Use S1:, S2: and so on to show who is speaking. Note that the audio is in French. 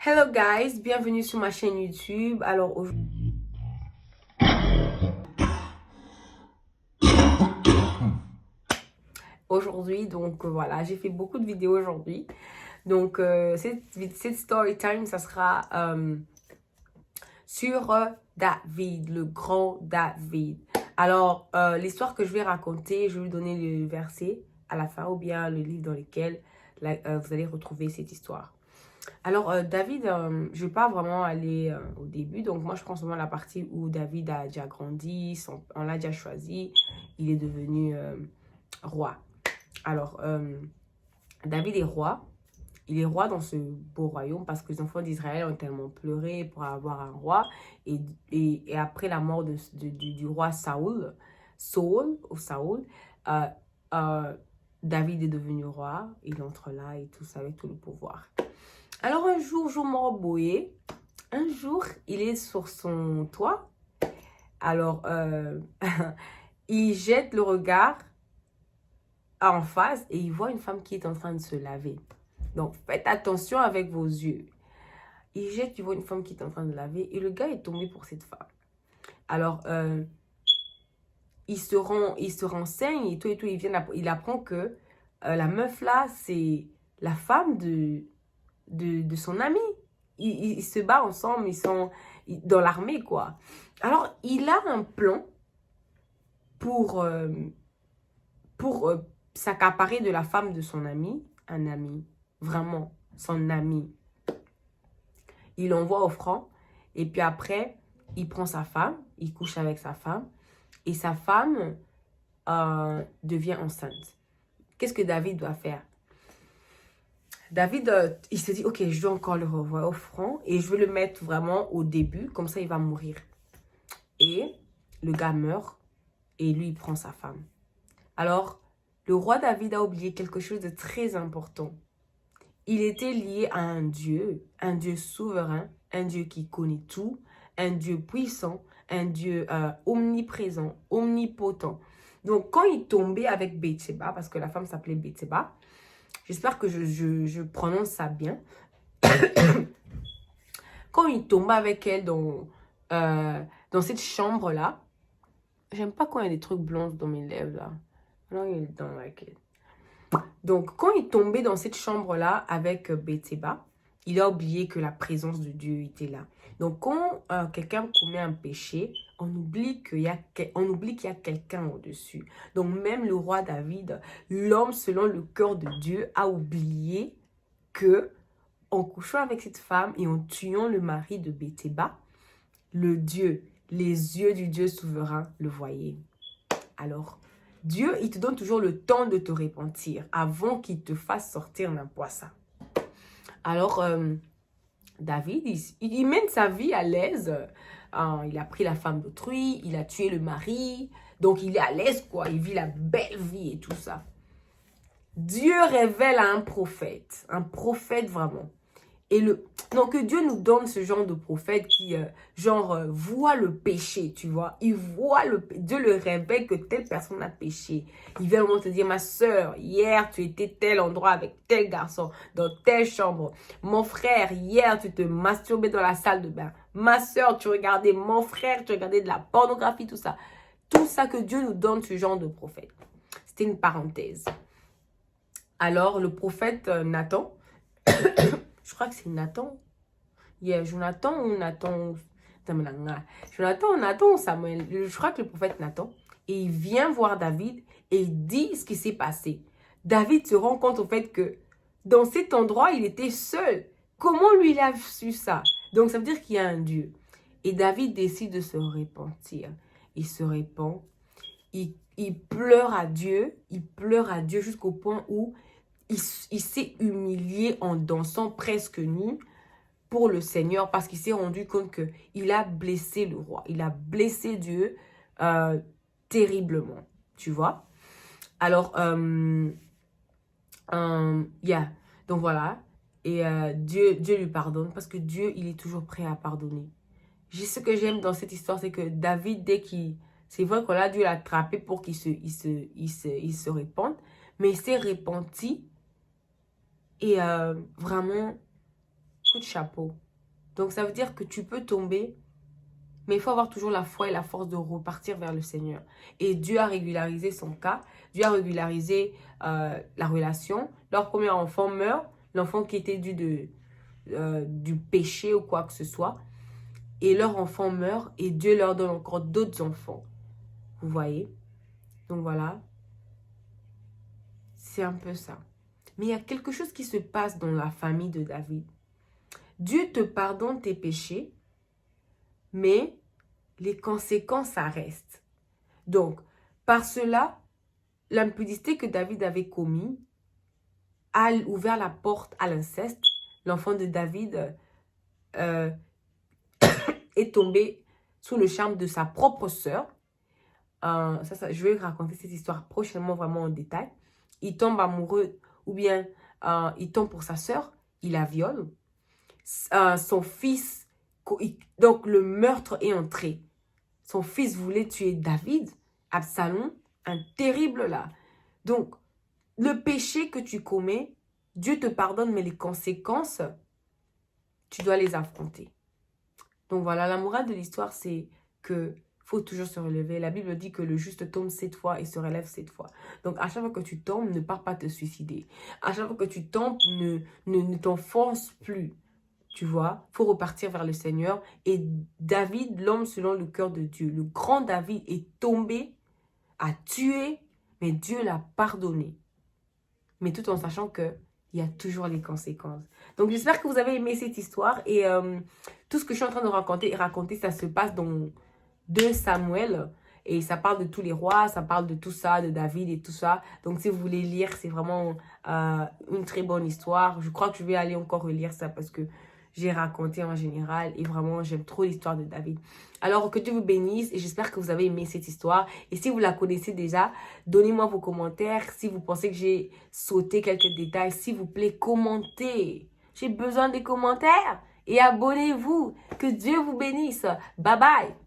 S1: Hello guys, bienvenue sur ma chaîne YouTube. Alors aujourd'hui, voilà, j'ai fait beaucoup de vidéos aujourd'hui. Donc cette story time, ça sera sur David, le grand David. Alors l'histoire que je vais raconter, je vais vous donner le verset à la fin ou bien le livre dans lequel vous allez retrouver cette histoire. Alors, David, je ne vais pas vraiment aller au début. Donc, moi, je prends seulement la partie où David a déjà grandi, on l'a déjà choisi, il est devenu roi. Alors, David est roi. Il est roi dans ce beau royaume parce que les enfants d'Israël ont tellement pleuré pour avoir un roi. Et après la mort du roi Saoul, euh, David est devenu roi. Il entre là et tout ça avec tout le pouvoir. Alors un jour, un jour, il est sur son toit. Alors, il jette le regard en face et il voit une femme qui est en train de se laver. Donc, faites attention avec vos yeux. Il voit une femme qui est en train de laver et le gars est tombé pour cette femme. Alors, il se renseigne et tout, il apprend que la meuf là, c'est la femme de son ami. Ils se battent ensemble, ils sont dans l'armée, quoi. Alors, il a un plan pour s'accaparer de la femme de son ami, un ami, vraiment, son ami. Il l'envoie au front, et puis après, il prend sa femme, il couche avec sa femme, et sa femme devient enceinte. Qu'est-ce que David doit faire? David, il se dit, ok, je dois encore le revoir au front et je vais le mettre vraiment au début, comme ça il va mourir. Et le gars meurt et lui, il prend sa femme. Alors, le roi David a oublié quelque chose de très important. Il était lié à un Dieu souverain, un Dieu qui connaît tout, un Dieu puissant, un Dieu omniprésent, omnipotent. Donc, quand il tombait avec Bathsheba, parce que la femme s'appelait Bathsheba, j'espère que je prononce ça bien. Quand il tombe avec elle dans cette chambre-là, j'aime pas quand il y a des trucs blancs dans mes lèvres, là. Non, il est dans laquelle. Donc, quand il tombait dans cette chambre-là avec Bathsheba, il a oublié que la présence de Dieu était là. Donc, quand quelqu'un commet un péché, on oublie qu'il y a quelqu'un au-dessus. Donc, même le roi David, l'homme selon le cœur de Dieu, a oublié que en couchant avec cette femme et en tuant le mari de Bathsheba, les yeux du Dieu souverain le voyaient. Alors, Dieu, il te donne toujours le temps de te repentir avant qu'il te fasse sortir n'importe ça. Alors, David, il mène sa vie à l'aise. Il a pris la femme d'autrui, il a tué le mari. Donc, il est à l'aise, quoi. Il vit la belle vie et tout ça. Dieu révèle à un prophète vraiment. Donc, que Dieu nous donne ce genre de prophète qui, voit le péché, tu vois. Dieu le révèle que telle personne a péché. Il vient vraiment te dire, ma soeur, hier, tu étais tel endroit avec tel garçon, dans telle chambre. Mon frère, hier, tu te masturbais dans la salle de bain. Ma soeur, mon frère, tu regardais de la pornographie, tout ça. Tout ça que Dieu nous donne, ce genre de prophète. C'était une parenthèse. Alors, le prophète Nathan, je crois que c'est Nathan. Jonathan ou Nathan. Jonathan ou Samuel. Je crois que le prophète Nathan. Et il vient voir David et il dit ce qui s'est passé. David se rend compte au fait que dans cet endroit, il était seul. Comment lui il a su ça? Donc ça veut dire qu'il y a un Dieu. Et David décide de se repentir. Il se repent. Il pleure à Dieu. Il pleure à Dieu jusqu'au point où il s'est humilié en dansant presque nu pour le Seigneur parce qu'il s'est rendu compte qu'il a blessé le roi. Il a blessé Dieu terriblement, tu vois. Alors, donc voilà. Et Dieu lui pardonne parce que Dieu, il est toujours prêt à pardonner. Ce que j'aime dans cette histoire, c'est que David, c'est vrai qu'on a dû l'attraper pour qu'il se répande, mais il s'est repenti et vraiment, coup de chapeau. Donc, ça veut dire que tu peux tomber, mais il faut avoir toujours la foi et la force de repartir vers le Seigneur. Et Dieu a régularisé son cas. Dieu a régularisé la relation. Leur premier enfant meurt. L'enfant qui était du péché ou quoi que ce soit. Et leur enfant meurt. Et Dieu leur donne encore d'autres enfants. Vous voyez? Donc voilà. C'est un peu ça. Mais il y a quelque chose qui se passe dans la famille de David. Dieu te pardonne tes péchés, mais les conséquences, ça reste. Donc, par cela, l'impudicité que David avait commise a ouvert la porte à l'inceste. L'enfant de David est tombé sous le charme de sa propre sœur. Je vais raconter cette histoire prochainement vraiment en détail. Il tombe amoureux ou bien il tombe pour sa sœur, il la viole. Son fils, donc le meurtre est entré. Son fils voulait tuer David, Absalom, un terrible là. Donc, le péché que tu commets, Dieu te pardonne, mais les conséquences, tu dois les affronter. Donc voilà, la morale de l'histoire, c'est que faut toujours se relever. La Bible dit que le juste tombe 7 fois et se relève 7 fois. Donc, à chaque fois que tu tombes, ne pars pas te suicider. À chaque fois que tu tombes, ne t'enfonce plus. Tu vois, faut repartir vers le Seigneur. Et David, l'homme selon le cœur de Dieu, le grand David est tombé, a tué, mais Dieu l'a pardonné. Mais tout en sachant que il y a toujours les conséquences. Donc, j'espère que vous avez aimé cette histoire. Et tout ce que je suis en train de raconter, ça se passe dans 2 Samuel. Et ça parle de tous les rois, ça parle de tout ça, de David et tout ça. Donc, si vous voulez lire, c'est vraiment une très bonne histoire. Je crois que je vais aller encore relire ça parce que j'ai raconté en général. Et vraiment, j'aime trop l'histoire de David. Alors, que Dieu vous bénisse et j'espère que vous avez aimé cette histoire. Et si vous la connaissez déjà, donnez-moi vos commentaires. Si vous pensez que j'ai sauté quelques détails, s'il vous plaît, commentez. J'ai besoin des commentaires. Et abonnez-vous. Que Dieu vous bénisse. Bye bye.